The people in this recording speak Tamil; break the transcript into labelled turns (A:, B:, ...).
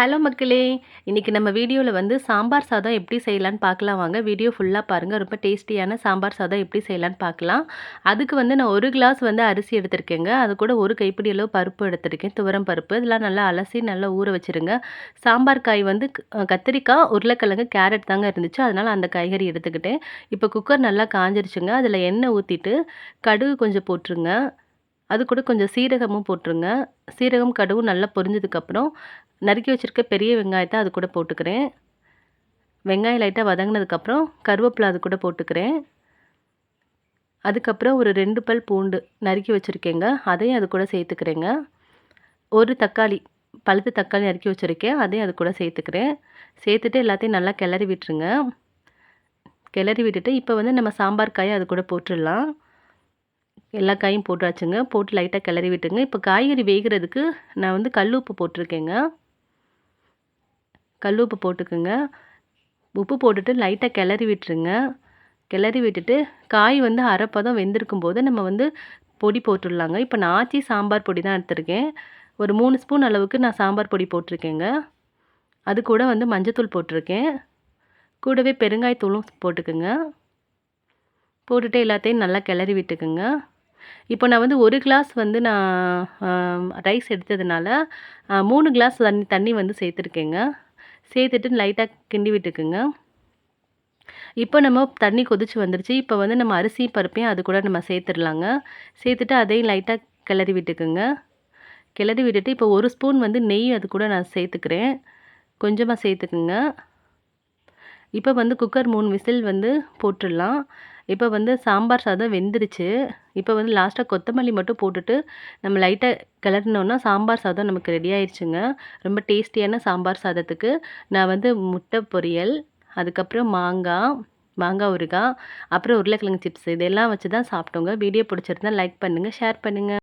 A: ஹலோ மக்களே! இன்னைக்கு நம்ம வீடியோல வந்து சாம்பார் சாதம் எப்படி செய்யலான்னு பார்க்கலாம் வாங்க. வீடியோ ஃபுல்லா பாருங்க. ரொம்ப டேஸ்டியான சாம்பார் சாதம் எப்படி செய்யலான்னு பார்க்கலாம். அதுக்கு வந்து நான் 1 கிளாஸ் வந்து அரிசி எடுத்திருக்கேங்க. அது கூட 1 கைப்பிடி அளவு பருப்பு எடுத்திருக்கேன். துவரம் பருப்பு. இதெல்லாம் நல்லா அலசி நல்லா ஊற வச்சுருங்க. சாம்பார் காய் வந்து கத்திரிக்காய், உருளைக்கிழங்கு, கேரட் தாங்க இருந்துச்சு. அதனால அந்த காய்கறி எடுத்துக்கிட்டேன். இப்போ குக்கர் நல்லா காஞ்சிருச்சுங்க. அதில எண்ணெய் ஊத்திட்டு கடுகு கொஞ்சம் போட்டுருங்க. அது கூட கொஞ்சம் சீரகமும் போட்டுருங்க. சீரகம், கடுகும் நல்லா பொரிஞ்சதுக்கப்புறம், நறுக்கி வச்சிருக்க பெரிய வெங்காயத்த அது கூட போட்டுக்கிறேன். வெங்காயம் லைட்டா வதங்குனதுக்கப்புறம், கருவேப்பில அது கூட போட்டுக்கிறேன். அதுக்கப்புறம் ஒரு 2 பல் பூண்டு நறுக்கி வச்சிருக்கேங்க. அதையும் அது கூட சேர்த்துக்கிறேங்க. 1 தக்காளி, பழுத்த தக்காளி நறுக்கி வச்சிருக்கேன். அதையும் அது கூட சேர்த்துக்கிறேன். சேர்த்துட்டு எல்லாத்தையும் நல்லா கிளறி விட்டுருங்க. கிளறி விட்டுட்டு, இப்போ வந்து நம்ம சாம்பார் காய அது கூட போட்டுறலாம். எல்லா காயும் போட்டாச்சுங்க. போட்டு லைட்டா கிளறி விட்டுருங்க. இப்போ காய்கறி வேகிறதுக்கு நான் வந்து கல் உப்பு போட்டிருக்கேங்க. கல் உப்பு போட்டுக்குங்க. உப்பு போட்டுட்டு லைட்டா கிளறி விட்டுருங்க. கிளறி விட்டுட்டு காய் வந்து அரை பதம் வெந்திருக்கும்போது நம்ம வந்து பொடி போட்டுடலாங்க. இப்போ நான் ஆச்சி சாம்பார் பொடி தான் எடுத்திருக்கேன். ஒரு 3 ஸ்பூன் அளவுக்கு நான் சாம்பார் பொடி போட்டிருக்கேங்க. அது கூட வந்து மஞ்சத்தூள் போட்டிருக்கேன். கூடவே பெருங்காயத்தூளும் போட்டுக்குங்க. போட்டுட்டு எல்லாத்தையும் நல்லா கிளறி விட்டுக்குங்க. இப்போ நான் வந்து 1 கிளாஸ் வந்து நான் ரைஸ் எடுத்ததுனால 3 கிளாஸ் தண்ணி வந்து சேர்த்துருக்கேங்க. சேர்த்துட்டு லைட்டா கிண்டி விட்டுக்குங்க. இப்போ நம்ம தண்ணி கொதிச்சு வந்துருச்சு. இப்போ வந்து நம்ம அரிசி பருப்பையும் அது கூட நம்ம சேர்த்துடலாங்க. சேர்த்துட்டு அதையும் லைட்டா கிளறி விட்டுக்குங்க. கிளறி விட்டுட்டு இப்போ 1 ஸ்பூன் வந்து நெய் அது கூட நான் சேர்த்துக்கிறேன். கொஞ்சமா சேர்த்துக்குங்க. இப்போ வந்து குக்கர் 3 விசில் வந்து போட்டுடலாம். இப்போ வந்து சாம்பார் சாதம் வெந்துருச்சு. இப்போ வந்து லாஸ்ட்டா கொத்தமல்லி மட்டும் போட்டுட்டு நம்ம லைட்டா கிளறினோன்னா சாம்பார் சாதம் நமக்கு ரெடி ஆயிடுச்சுங்க. ரொம்ப டேஸ்டியான சாம்பார் சாதத்துக்கு நான் வந்து முட்டை பொரியல், அதுக்கப்புறம் மாங்காய் ஊறுகாய், அப்புறம் உருளைக்கிழங்கு சிப்ஸ் இதெல்லாம் வச்சு தான் சாப்பிட்டோங்க. வீடியோ பிடிச்சிருந்தா லைக் பண்ணுங்க, ஷேர் பண்ணுங்க.